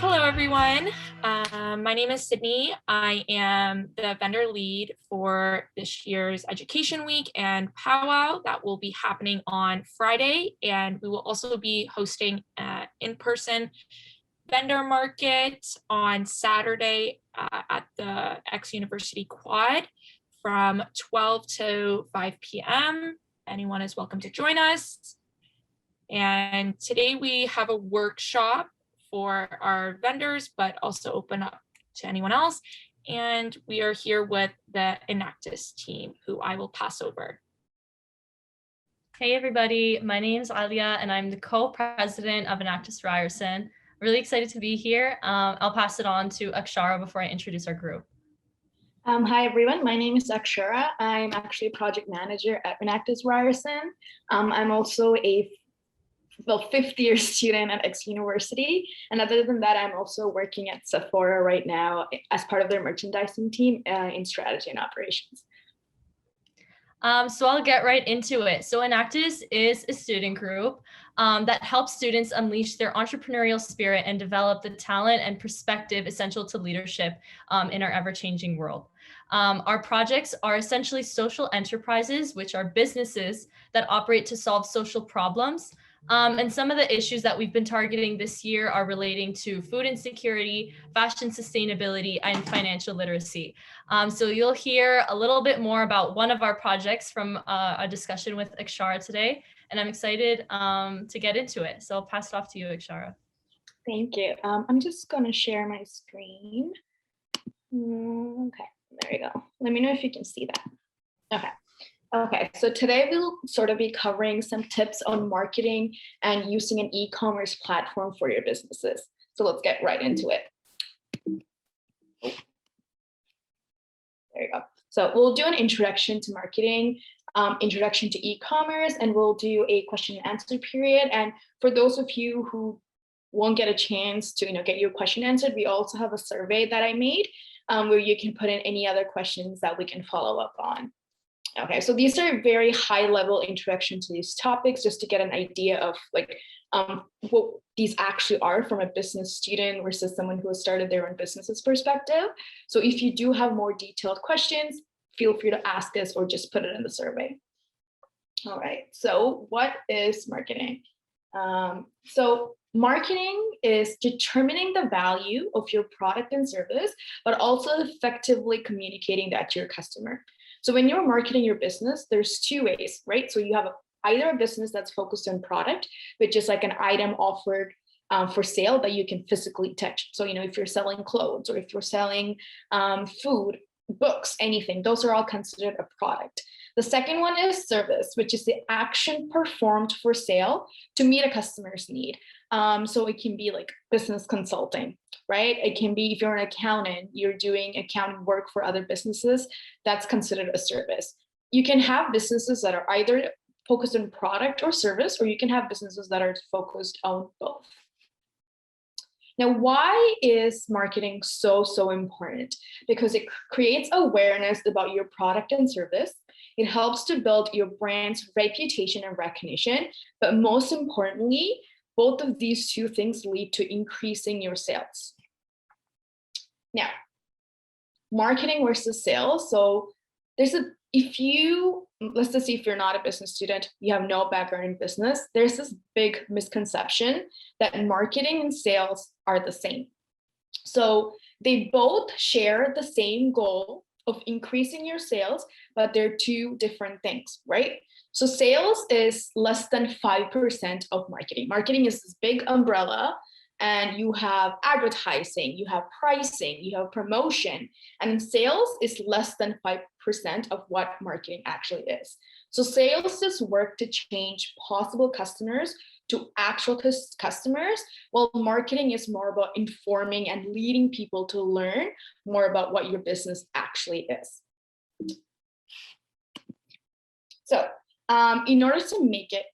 Hello, everyone. My name is Sydney. I am the vendor lead for this year's Education Week and powwow that will be happening on Friday. And we will also be hosting an in-person vendor market on Saturday at the X University Quad from 12 to 5 p.m. Anyone is welcome to join us. And today we have a workshop for our vendors, but also open up to anyone else. And we are here with the Enactus team, who I will pass over. Hey everybody, my name is Alia and I'm the co-president of Enactus Ryerson. Really excited to be here. I'll pass it on to Akshara before I introduce our group. Hi everyone, my name is Akshara. I'm actually a project manager at Enactus Ryerson. I'm also a fifth year student at X University. And other than that, I'm also working at Sephora right now as part of their merchandising team in strategy and operations. So I'll get right into it. So Enactus is a student group that helps students unleash their entrepreneurial spirit and develop the talent and perspective essential to leadership in our ever-changing world. Our projects are essentially social enterprises, which are businesses that operate to solve social problems. And some of the issues that we've been targeting this year are relating to food insecurity, fashion sustainability, and financial literacy. So you'll hear a little bit more about one of our projects from a discussion with Akshara today, and I'm excited to get into it. So I'll pass it off to you, Akshara. Thank you. I'm just going to share my screen. Okay, there you go. Let me know if you can see that. Okay, so today we'll sort of be covering some tips on marketing and using an e-commerce platform for your businesses. So let's get right into it. There you go. So we'll do an introduction to marketing, introduction to e-commerce, and we'll do a question and answer period. And for those of you who won't get a chance to get your question answered, we also have a survey that I made where you can put in any other questions that we can follow up on. Okay, so these are very high level introduction to these topics, just to get an idea of what these actually are from a business student versus someone who has started their own business's perspective. So if you do have more detailed questions, feel free to ask us or just put it in the survey. All right, so what is marketing? So marketing is determining the value of your product and service, but also effectively communicating that to your customer. So when you're marketing your business, there's two ways, right? So you have either a business that's focused on product, which is like an item offered for sale that you can physically touch. So, if you're selling clothes or if you're selling food, books, anything, those are all considered a product. The second one is service, which is the action performed for sale to meet a customer's need. So it can be like business consulting, right? It can be if you're an accountant, you're doing accounting work for other businesses, that's considered a service. You can have businesses that are either focused on product or service, or you can have businesses that are focused on both. Now, why is marketing so important? Because it creates awareness about your product and service. It helps to build your brand's reputation and recognition, but most importantly, both of these two things lead to increasing your sales. Now, marketing versus sales. So let's just say if you're not a business student, you have no background in business, there's this big misconception that marketing and sales are the same. So they both share the same goal of increasing your sales, but they're two different things, right? So sales is less than 5% of marketing. Marketing is this big umbrella, and you have advertising, you have pricing, you have promotion, and sales is less than 5% of what marketing actually is. So sales is work to change possible customers to actual customers, while marketing is more about informing and leading people to learn more about what your business actually is. So in order to make it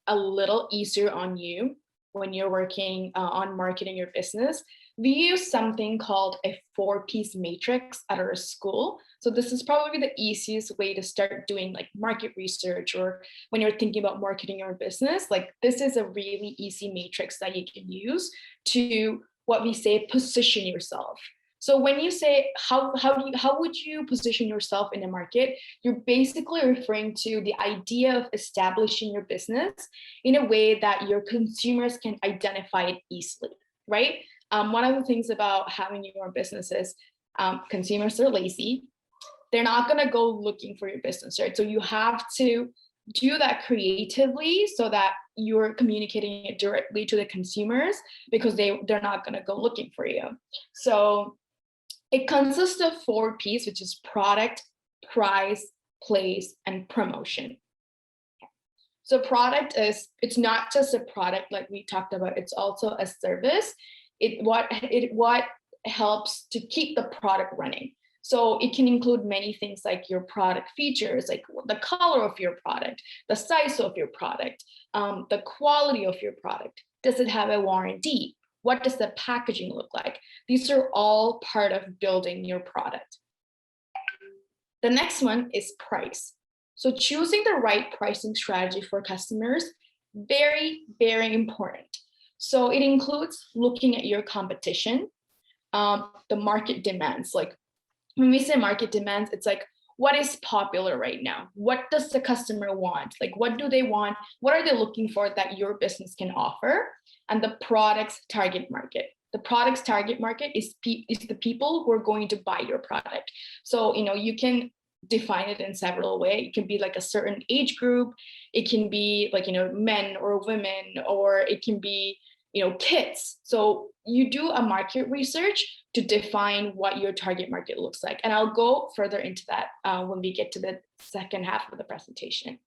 a little easier on you when you're working on marketing your business, we use something called a 4-piece matrix at our school. So this is probably the easiest way to start doing like market research, or when you're thinking about marketing your business, like this is a really easy matrix that you can use to what we say, position yourself. So when you say how would you position yourself in the market, you're basically referring to the idea of establishing your business in a way that your consumers can identify it easily, right? One of the things about having your own business is consumers are lazy. They're not going to go looking for your business, right? So you have to do that creatively so that you're communicating it directly to the consumers, because they're not going to go looking for you. So it consists of 4 P's, which is product, price, place, and promotion. So product is, it's not just a product like we talked about, it's also a service. What helps to keep the product running. So it can include many things like your product features, like the color of your product, the size of your product, the quality of your product. Does it have a warranty? What does the packaging look like? These are all part of building your product. The next one is price. So choosing the right pricing strategy for customers, very, very important. So it includes looking at your competition, the market demands. Like when we say market demands, it's like, what is popular right now? What does the customer want? Like, what do they want? What are they looking for that your business can offer? And the product's target market. The product's target market is the people who are going to buy your product. So, you can define it in several ways. It can be like a certain age group. It can be like, men or women, or it can be, kids. So you do a market research to define what your target market looks like. And I'll go further into that when we get to the second half of the presentation.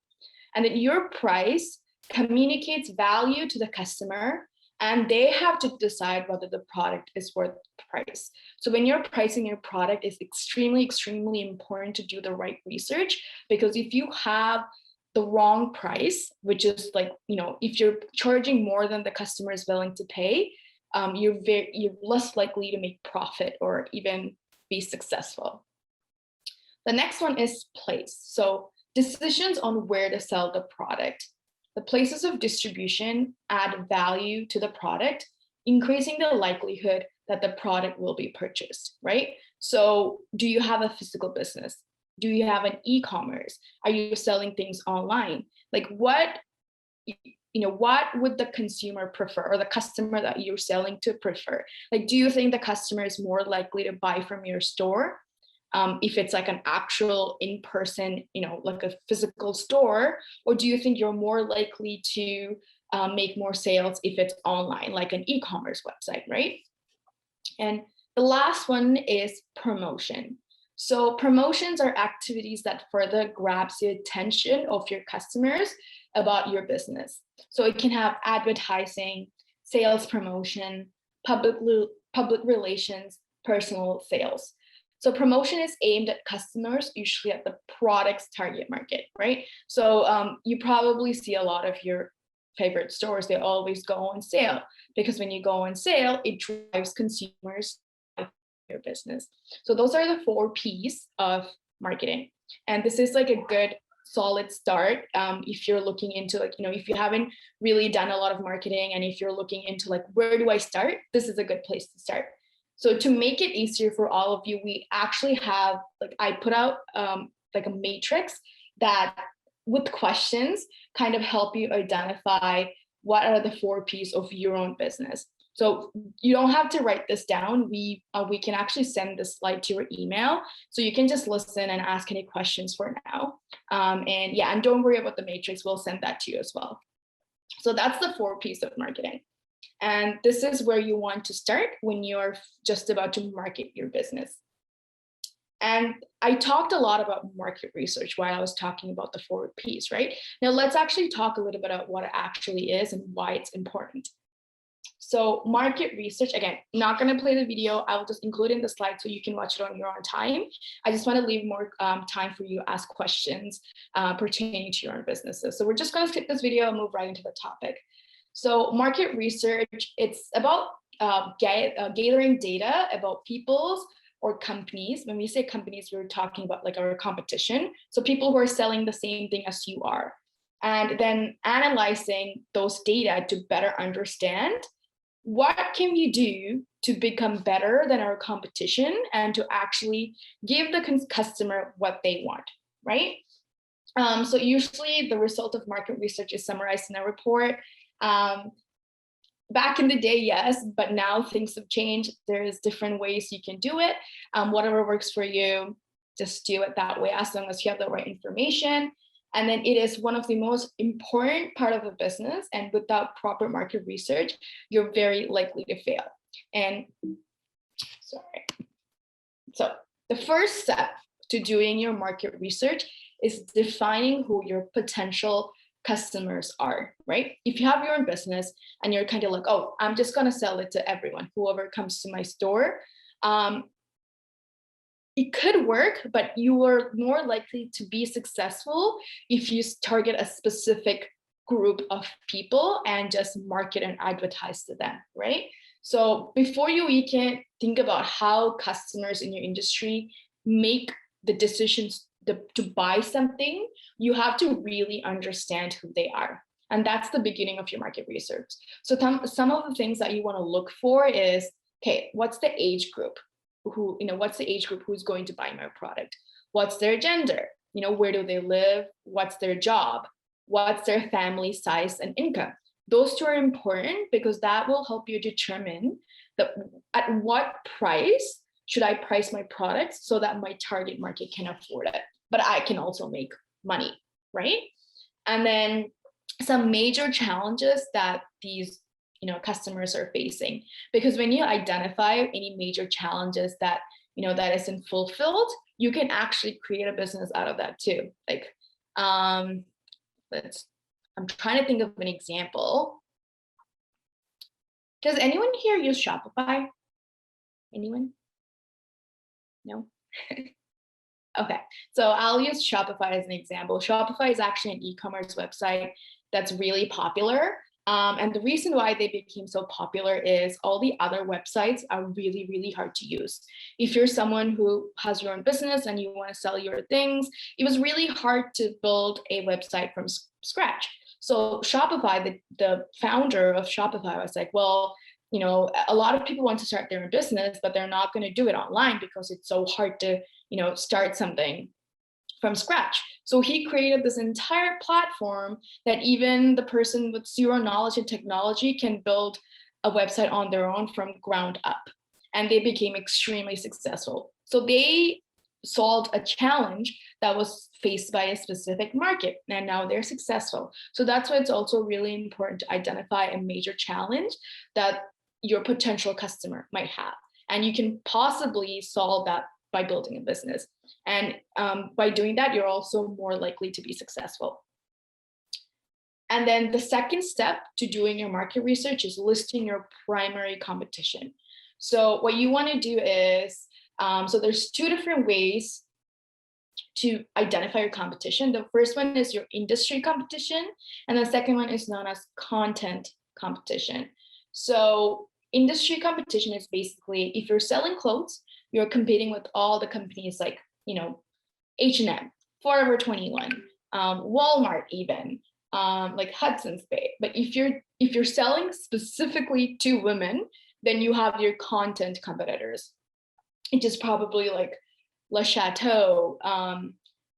And then your price communicates value to the customer, and they have to decide whether the product is worth the price. So when you're pricing your product, it's extremely, extremely important to do the right research, because if you have the wrong price, which is like, if you're charging more than the customer is willing to pay, you're less likely to make profit or even be successful. The next one is place. So decisions on where to sell the product. The places of distribution add value to the product, increasing the likelihood that the product will be purchased, right? So do you have a physical business? Do you have an e-commerce? Are you selling things online? Like what would the consumer prefer, or the customer that you're selling to prefer? Like, do you think the customer is more likely to buy from your store if it's like an actual in-person, like a physical store? Or do you think you're more likely to make more sales if it's online, like an e-commerce website, right? And the last one is promotion. So promotions are activities that further grabs the attention of your customers about your business. So it can have advertising, sales promotion, public relations, personal sales. So promotion is aimed at customers, usually at the product's target market, right? So you probably see a lot of your favorite stores, they always go on sale, because when you go on sale, it drives consumers your business. So those are the 4 P's of marketing. And this is like a good solid start if you're looking into like, if you haven't really done a lot of marketing, and if you're looking into like, where do I start? This is a good place to start. So to make it easier for all of you, we actually have, like, I put out like a matrix that with questions kind of help you identify what are the 4 P's of your own business. So you don't have to write this down. We can actually send this slide to your email, so you can just listen and ask any questions for now. And don't worry about the matrix. We'll send that to you as well. So that's the 4 P's of marketing. And this is where you want to start when you're just about to market your business. And I talked a lot about market research while I was talking about the 4 P's, right? Now let's actually talk a little bit about what it actually is and why it's important. So market research, again, not going to play the video. I will just include in the slide so you can watch it on your own time. I just want to leave more time for you to ask questions pertaining to your own businesses. So we're just going to skip this video and move right into the topic. So market research, it's about gathering data about people's or companies. When we say companies, we're talking about like our competition. So people who are selling the same thing as you are. And then analyzing those data to better understand what can we do to become better than our competition and to actually give the customer what they want, right? So usually the result of market research is summarized in a report. Back in the day, yes, but now things have changed. There's different ways you can do it. Whatever works for you, just do it that way as long as you have the right information. And then it is one of the most important part of a business. And without proper market research, you're very likely to fail. And sorry. So the first step to doing your market research is defining who your potential customers are, right? If you have your own business and you're kind of like, oh, I'm just going to sell it to everyone, whoever comes to my store, it could work, but you are more likely to be successful if you target a specific group of people and just market and advertise to them, right? So before you can think about how customers in your industry make the decisions to buy something, you have to really understand who they are. And that's the beginning of your market research. So some of the things that you want to look for is, okay, what's the age group? What's the age group who's going to buy my product? What's their gender? Where do they live? What's their job? What's their family size and income? Those two are important because that will help you determine at what price should I price my products so that my target market can afford it, but I can also make money, right? And then some major challenges that these customers are facing, because when you identify any major challenges that that isn't fulfilled, you can actually create a business out of that too. Like, I'm trying to think of an example. Does anyone here use Shopify? Anyone? No? Okay, so I'll use Shopify as an example. Shopify is actually an e-commerce website that's really popular. And the reason why they became so popular is all the other websites are really, really hard to use. If you're someone who has your own business and you want to sell your things, it was really hard to build a website from scratch. So Shopify, the founder of Shopify was like, well, a lot of people want to start their own business, but they're not going to do it online because it's so hard to, start something from scratch. So he created this entire platform that even the person with zero knowledge in technology can build a website on their own from ground up. And they became extremely successful. So they solved a challenge that was faced by a specific market, and now they're successful. So that's why it's also really important to identify a major challenge that your potential customer might have. And you can possibly solve that by building a business. And by doing that, you're also more likely to be successful. And then the second step to doing your market research is listing your primary competition. So what you want to do is, so there's two different ways to identify your competition. The first one is your industry competition, and the second one is known as content competition. So industry competition is basically, if you're selling clothes, you're competing with all the companies like, H&M, Forever 21, Walmart even, like Hudson's Bay. But if you're selling specifically to women, then you have your content competitors. It is probably like Le Chateau,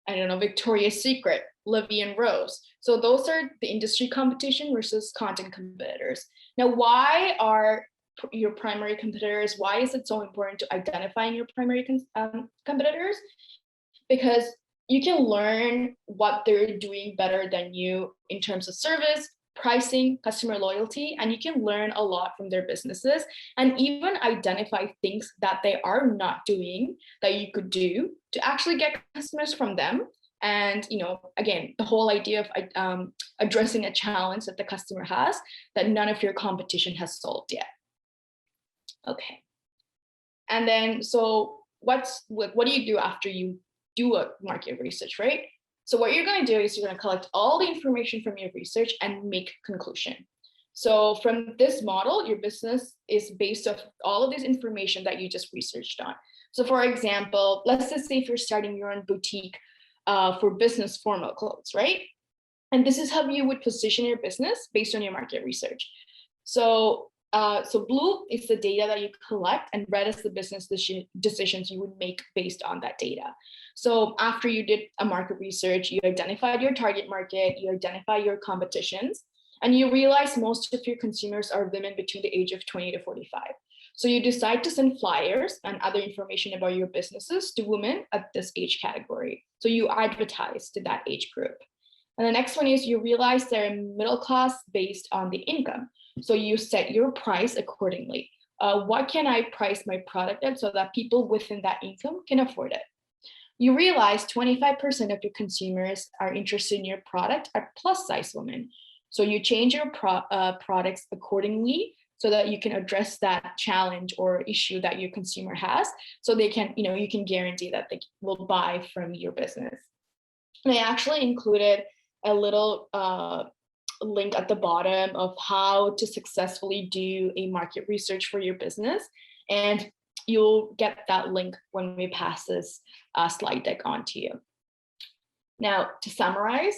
Victoria's Secret, Livy and Rose. So those are the industry competition versus content competitors. Now, why are your primary competitors? Why is it so important to identifying your primary competitors? Because you can learn what they're doing better than you in terms of service, pricing, customer loyalty, and you can learn a lot from their businesses and even identify things that they are not doing that you could do to actually get customers from them. And, again, the whole idea of addressing a challenge that the customer has that none of your competition has solved yet. Okay. And then, so what do you do after you do a market research, right? So what you're going to do is you're going to collect all the information from your research and make conclusion. So from this model, your business is based off all of this information that you just researched on. So for example, let's just say if you're starting your own boutique for business formal clothes, right? And this is how you would position your business based on your market research. So So blue is the data that you collect, and red is the business decisions you would make based on that data. So after you did a market research, you identified your target market, you identify your competitions, and you realize most of your consumers are women between the age of 20 to 45. So you decide to send flyers and other information about your businesses to women at this age category. So you advertise to that age group. And the next one is you realize they're middle class based on the income. So you set your price accordingly. What can I price my product at so that people within that income can afford it? You realize 25% of your consumers are interested in your product are plus size women. So you change your products accordingly so that you can address that challenge or issue that your consumer has. So they can, you can guarantee that they will buy from your business. And I actually included a little link at the bottom of how to successfully do a market research for your business. And you'll get that link when we pass this slide deck on to you. Now, to summarize,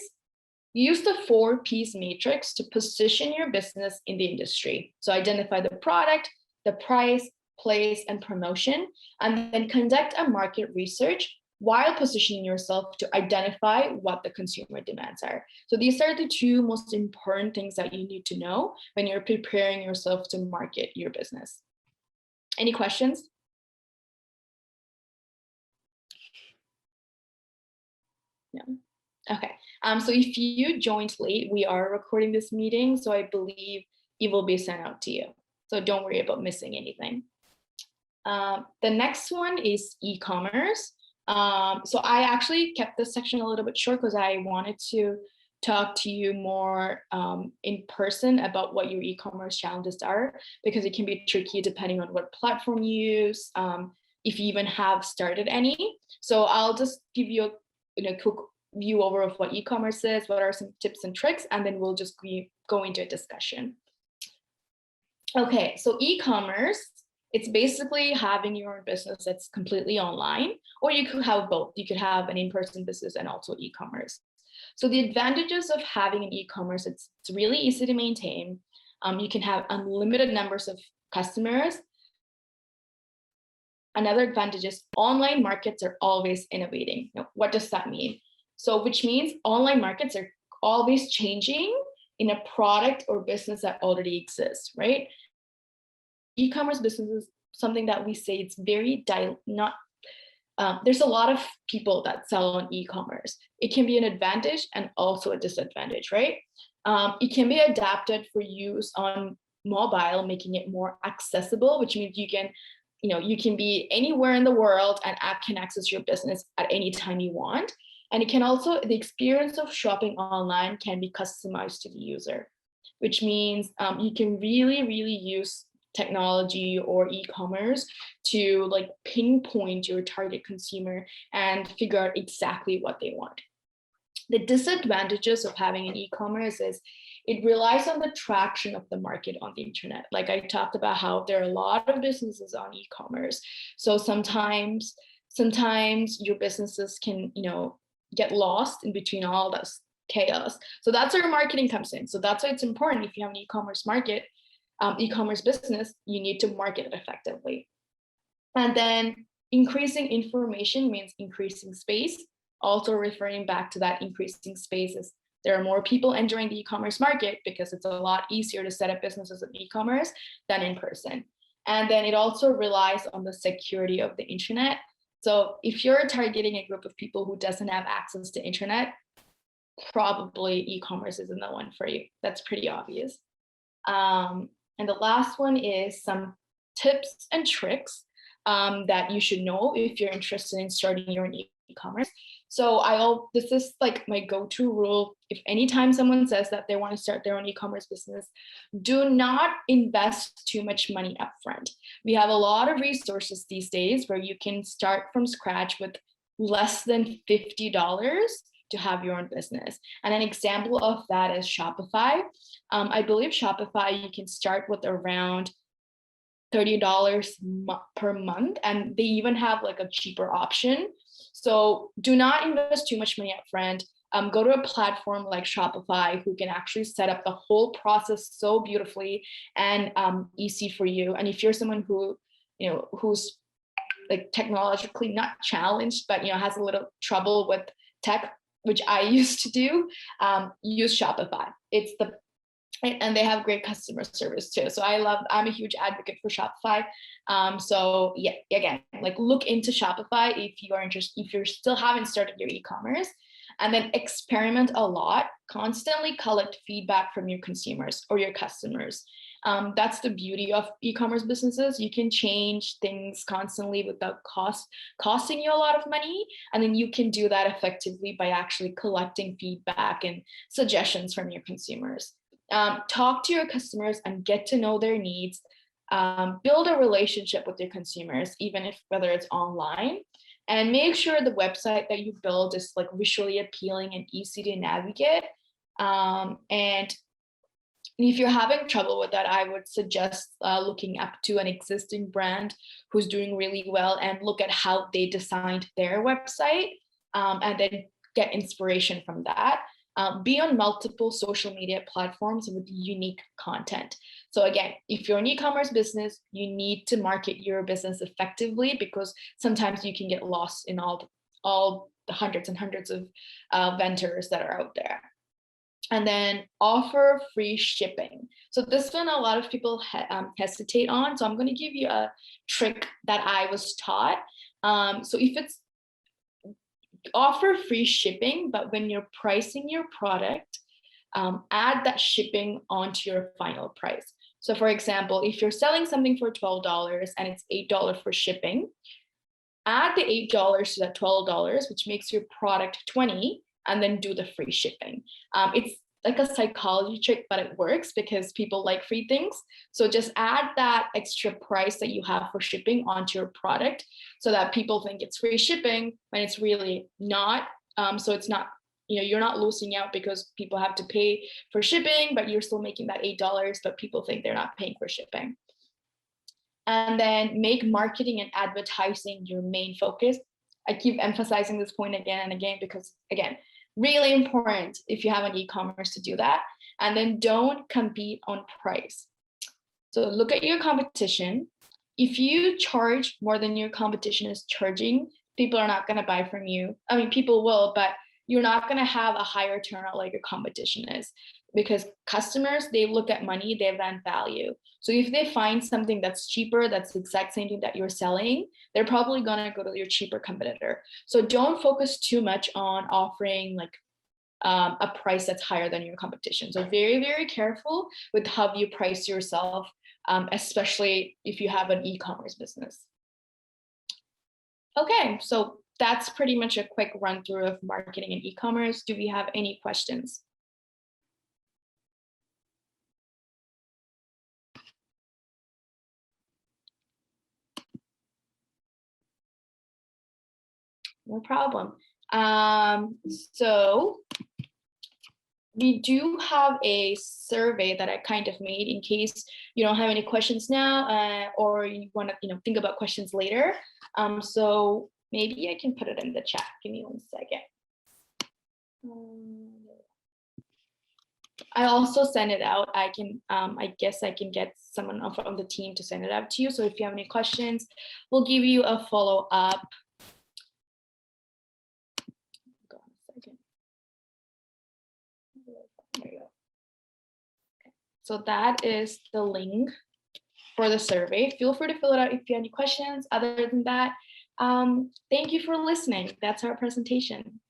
use the 4Ps matrix to position your business in the industry. So identify the product, the price, place, and promotion, and then conduct a market research while positioning yourself to identify what the consumer demands are. So these are the two most important things that you need to know when you're preparing yourself to market your business. Any questions? No. Okay. So if you joined late, we are recording this meeting, so I believe it will be sent out to you. So don't worry about missing anything. The next one is e-commerce. So I actually kept this section a little bit short because I wanted to talk to you more in person about what your e-commerce challenges are, because it can be tricky depending on what platform you use, if you even have started any. So I'll just give you a quick view over of what e-commerce is, what are some tips and tricks, and then we'll just go into a discussion. Okay, so e-commerce, it's basically having your business that's completely online, or you could have both. You could have an in-person business and also e-commerce. So the advantages of having an e-commerce, it's really easy to maintain. You can have unlimited numbers of customers. Another advantage is online markets are always innovating. Now, what does that mean? So which means online markets are always changing in a product or business that already exists, right? E-commerce business is something that we say it's very there's a lot of people that sell on e-commerce. It can be an advantage and also a disadvantage, right? It can be adapted for use on mobile, making it more accessible, which means you can be anywhere in the world and app can access your business at any time you want. And it can also, the experience of shopping online can be customized to the user, which means you can really use technology or e-commerce to like pinpoint your target consumer and figure out exactly what they want. The disadvantages of having an e-commerce is it relies on the traction of the market on the internet. Like I talked about how there are a lot of businesses on e-commerce. So sometimes your businesses can, get lost in between all this chaos. So that's where marketing comes in. So that's why it's important if you have an e-commerce market, e-commerce business, you need to market it effectively. And then increasing information means increasing space. Also referring back to that increasing spaces, there are more people entering the e-commerce market because it's a lot easier to set up businesses in e-commerce than in person. And then it also relies on the security of the internet. So if you're targeting a group of people who doesn't have access to internet, probably e-commerce isn't the one for you. That's pretty obvious. And the last one is some tips and tricks that you should know if you're interested in starting your own e-commerce. So this is like my go-to rule. If anytime someone says that they want to start their own e-commerce business, do not invest too much money upfront. We have a lot of resources these days where you can start from scratch with less than $50 to have your own business. And an example of that is Shopify. I believe Shopify, you can start with around $30 per month, and they even have like a cheaper option. So do not invest too much money up front. go to a platform like Shopify, who can actually set up the whole process so beautifully and easy for you. And if you're someone who, who's like technologically not challenged, but has a little trouble with tech, which I used to do, use Shopify. And they have great customer service too. So I'm a huge advocate for Shopify. So yeah, again, like look into Shopify if you are interested, if you still haven't started your e-commerce, and then experiment a lot, constantly collect feedback from your consumers or your customers. That's the beauty of e-commerce businesses. You can change things constantly without costing you a lot of money. And then you can do that effectively by actually collecting feedback and suggestions from your consumers. Talk to your customers and get to know their needs. Build a relationship with your consumers, even if whether it's online, and make sure the website that you build is like visually appealing and easy to navigate. And if you're having trouble with that, I would suggest looking up to an existing brand who's doing really well and look at how they designed their website, and then get inspiration from that. Be on multiple social media platforms with unique content. So again, if you're an e-commerce business, you need to market your business effectively, because sometimes you can get lost in all the hundreds and hundreds of vendors that are out there. And then offer free shipping. So this one a lot of people hesitate on. So I'm going to give you a trick that I was taught. So if it's offer free shipping, but when you're pricing your product, add that shipping onto your final price. So for example, if you're selling something for $12 and it's $8 for shipping, add the $8 to that $12, which makes your product $20, and then do the free shipping. It's like a psychology trick, but it works because people like free things. So just add that extra price that you have for shipping onto your product so that people think it's free shipping when it's really not. So it's not, you're not losing out because people have to pay for shipping, but you're still making that $8, but people think they're not paying for shipping. And then make marketing and advertising your main focus. I keep emphasizing this point again and again because, again, really important if you have an e-commerce to do that. And then don't compete on price. So look at your competition. If you charge more than your competition is charging, people are not going to buy from you. I mean, people will, but you're not going to have a higher turnout like your competition is, because customers, they look at money, they want value. So if they find something that's cheaper, that's the exact same thing that you're selling, they're probably going to go to your cheaper competitor. So don't focus too much on offering like a price that's higher than your competition. So very, very careful with how you price yourself, especially if you have an e-commerce business. Okay, so that's pretty much a quick run through of marketing and e-commerce. Do we have any questions? No problem. So we do have a survey that I kind of made in case you don't have any questions now, or you want to think about questions later. So maybe I can put it in the chat. Give me 1 second. I also send it out. I can, I guess I can get someone from the team to send it out to you. So if you have any questions, we'll give you a follow-up. There you go. Okay. So that is the link for the survey. Feel free to fill it out if you have any questions. Other than that, thank you for listening. That's our presentation.